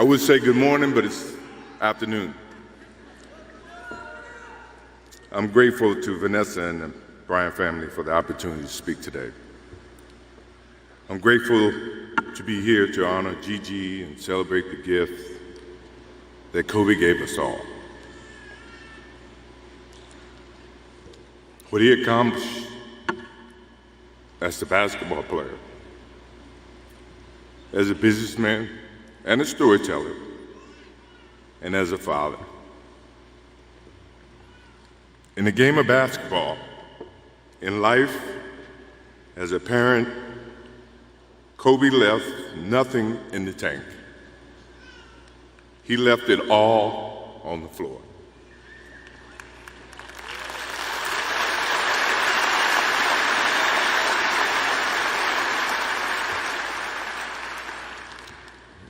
would say good morning, but it's afternoon. I'm grateful to Vanessa and the Bryant family for the opportunity to speak today. I'm grateful to be here to honor Gigi and celebrate the gift that Kobe gave us all. What he accomplished as a basketball player, as a businessman and a storyteller, and as a father. In the game of basketball, in life, as a parent, Kobe left nothing in the tank. He left it all on the floor.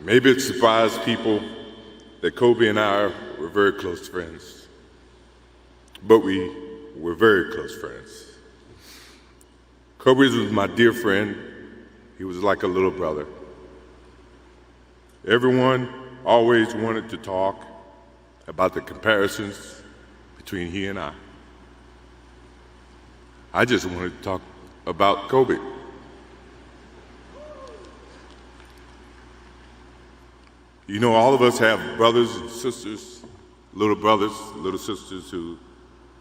Maybe it surprised people that Kobe and I were very close friends, but we were very close friends. Kobe was my dear friend. He was like a little brother. Everyone always wanted to talk about the comparisons between he and I. I just wanted to talk about Kobe. You know, all of us have brothers and sisters, little sisters who,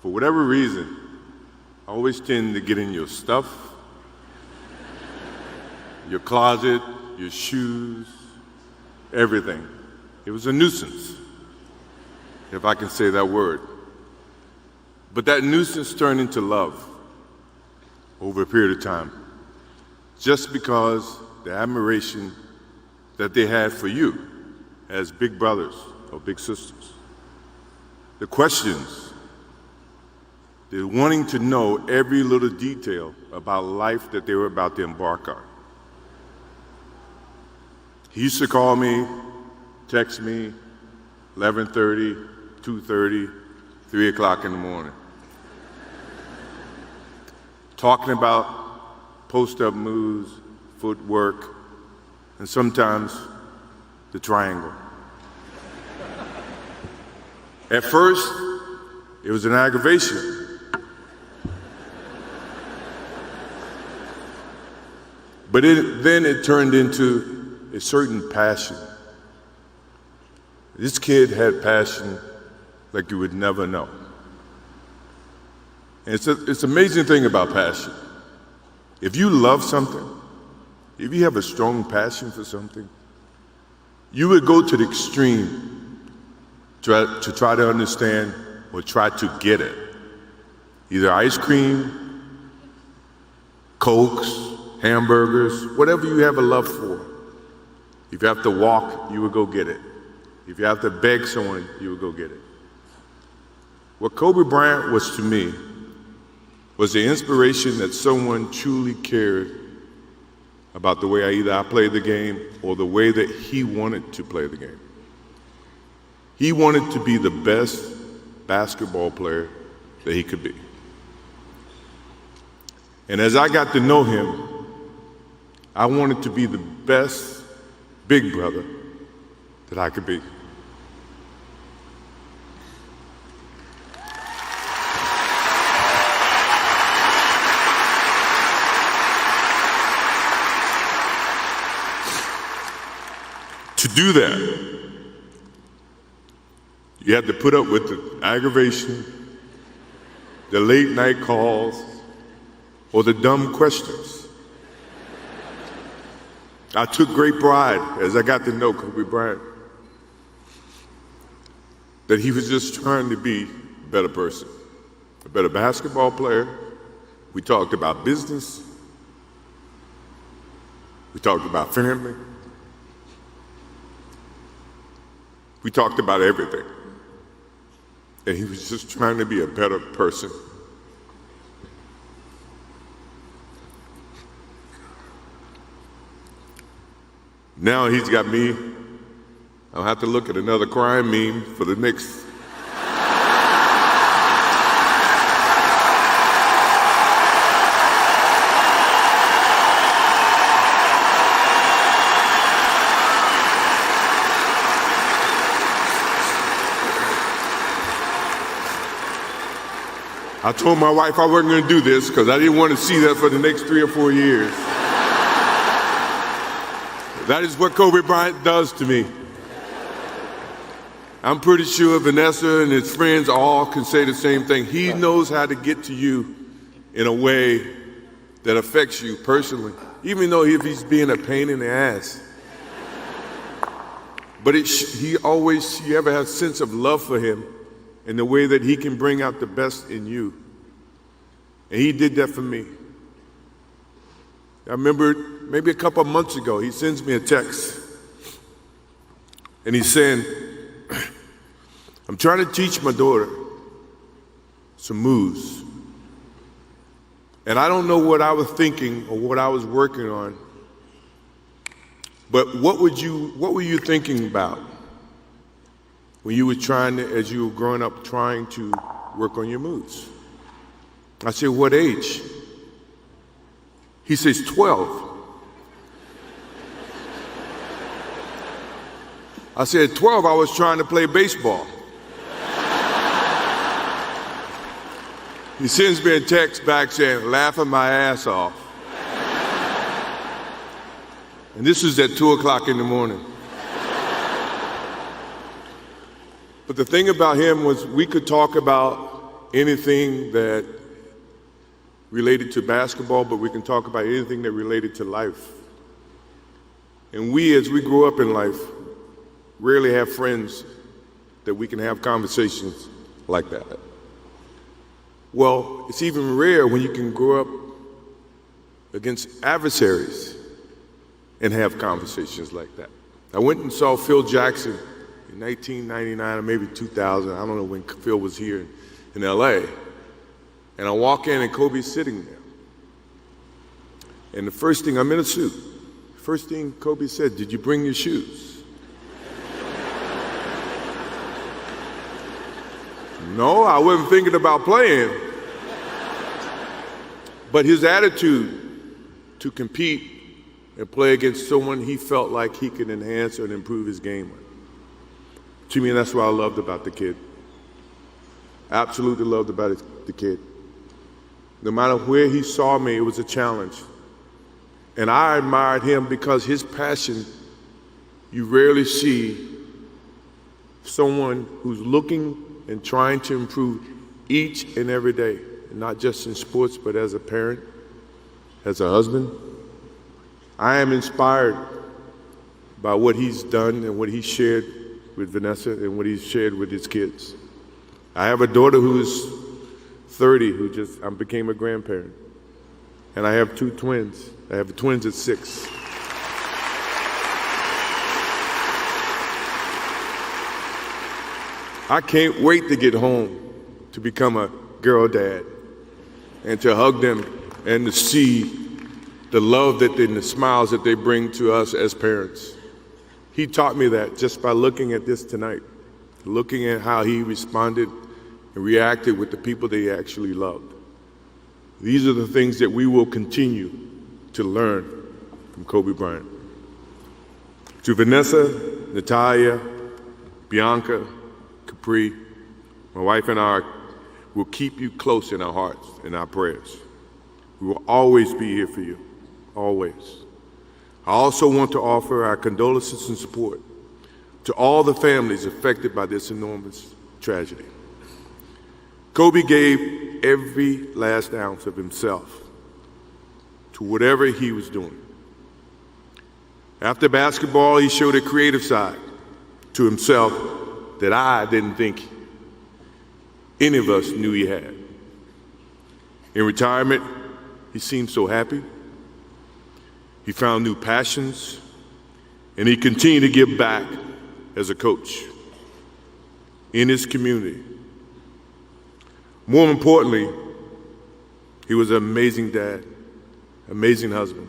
for whatever reason, always tend to get in your stuff, your closet, your shoes, everything. It was a nuisance, if I can say that word. But that nuisance turned into love over a period of time, just because the admiration that they had for you as big brothers or big sisters. The questions, the wanting to know every little detail about life that they were about to embark on. He used to call me, text me, 11:30, 2:30, 3 o'clock in the morning, talking about post-up moves, footwork, and sometimes the triangle. At first, it was an aggravation. But then it turned into a certain passion. This kid had passion like you would never know. And it's an amazing thing about passion. If you love something, if you have a strong passion for something, you would go to the extreme to try to understand or try to get it. Either ice cream, Cokes, hamburgers, whatever you have a love for. If you have to walk, you would go get it. If you have to beg someone, you would go get it. What Kobe Bryant was to me was the inspiration that someone truly cared about the way I played the game or the way that he wanted to play the game. He wanted to be the best basketball player that he could be. And as I got to know him, I wanted to be the best big brother that I could be. To do that, you had to put up with the aggravation, the late night calls, or the dumb questions. I took great pride as I got to know Kobe Bryant that he was just trying to be a better person, a better basketball player. We talked about business. We talked about family. We talked about everything. And he was just trying to be a better person. Now he's got me. I'll have to look at another crime meme for the next I told my wife I wasn't going to do this because I didn't want to see that for the next 3 or 4 years. That is what Kobe Bryant does to me. I'm pretty sure Vanessa and his friends all can say the same thing. He knows how to get to you in a way that affects you personally, even though if he's being a pain in the ass. But you ever have a sense of love for him in the way that he can bring out the best in you. And he did that for me. I remember maybe a couple of months ago, he sends me a text. And he's saying, I'm trying to teach my daughter some moves. And I don't know what I was thinking or what I was working on. But what were you thinking about when you were as you were growing up, trying to work on your moves? I said, what age? He says, 12. I said, at 12, I was trying to play baseball. He sends me a text back saying, laughing my ass off. And this was at 2 o'clock in the morning. But the thing about him was we could talk about anything that related to basketball, but we can talk about anything that related to life. And we, as we grow up in life, rarely have friends that we can have conversations like that. Well, it's even rare when you can grow up against adversaries and have conversations like that. I went and saw Phil Jackson in 1999 or maybe 2000. I don't know when Phil was here in LA. And I walk in and Kobe's sitting there. And the first thing, I'm in a suit. First thing Kobe said, did you bring your shoes? No, I wasn't thinking about playing. But his attitude to compete and play against someone he felt like he could enhance or improve his game with. To me, that's what I loved about the kid. Absolutely loved about the kid. No matter where he saw me, it was a challenge. And I admired him because his passion, you rarely see someone who's looking and trying to improve each and every day, not just in sports, but as a parent, as a husband. I am inspired by what he's done and what he shared with Vanessa and what he's shared with his kids. I have a daughter who is 30 I became a grandparent. And I have 2 twins. I have twins at 6. I can't wait to get home to become a girl dad and to hug them and to see the love and the smiles that they bring to us as parents. He taught me that just by looking at this tonight, looking at how he responded and reacted with the people that he actually loved. These are the things that we will continue to learn from Kobe Bryant. To Vanessa, Natalia, Bianca, Capri, my wife and I will keep you close in our hearts and our prayers. We will always be here for you, always. I also want to offer our condolences and support to all the families affected by this enormous tragedy. Kobe gave every last ounce of himself to whatever he was doing. After basketball, he showed a creative side to himself that I didn't think any of us knew he had. In retirement, he seemed so happy. He found new passions, and he continued to give back as a coach in his community. More importantly, he was an amazing dad, amazing husband,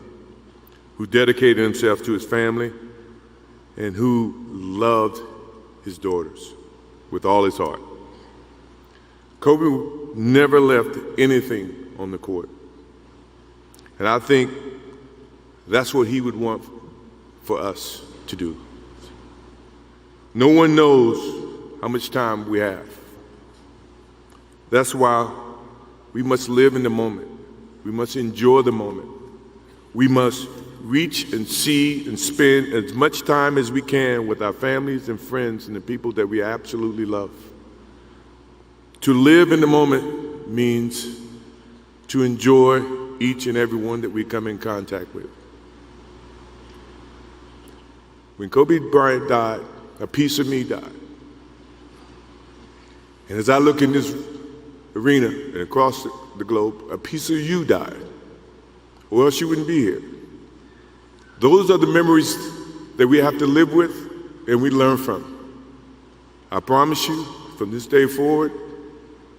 who dedicated himself to his family and who loved his daughters with all his heart. Kobe never left anything on the court. And I think that's what he would want for us to do. No one knows how much time we have. That's why We must live in the moment. We must enjoy the moment. We must reach and see and spend as much time as we can with our families and friends and the people that we absolutely love. To live in the moment means to enjoy each and every one that we come in contact with. When Kobe Bryant died, a piece of me died. And as I look in this arena and across the globe, a piece of you died, or else you wouldn't be here. Those are the memories that we have to live with and we learn from. I promise you, from this day forward,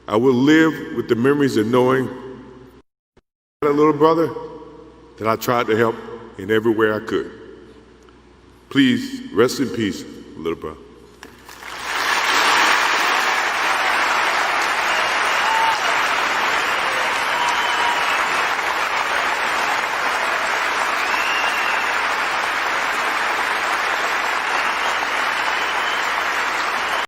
I will live with the memories of knowing a little brother that I tried to help in every way I could. Please rest in peace, little brother.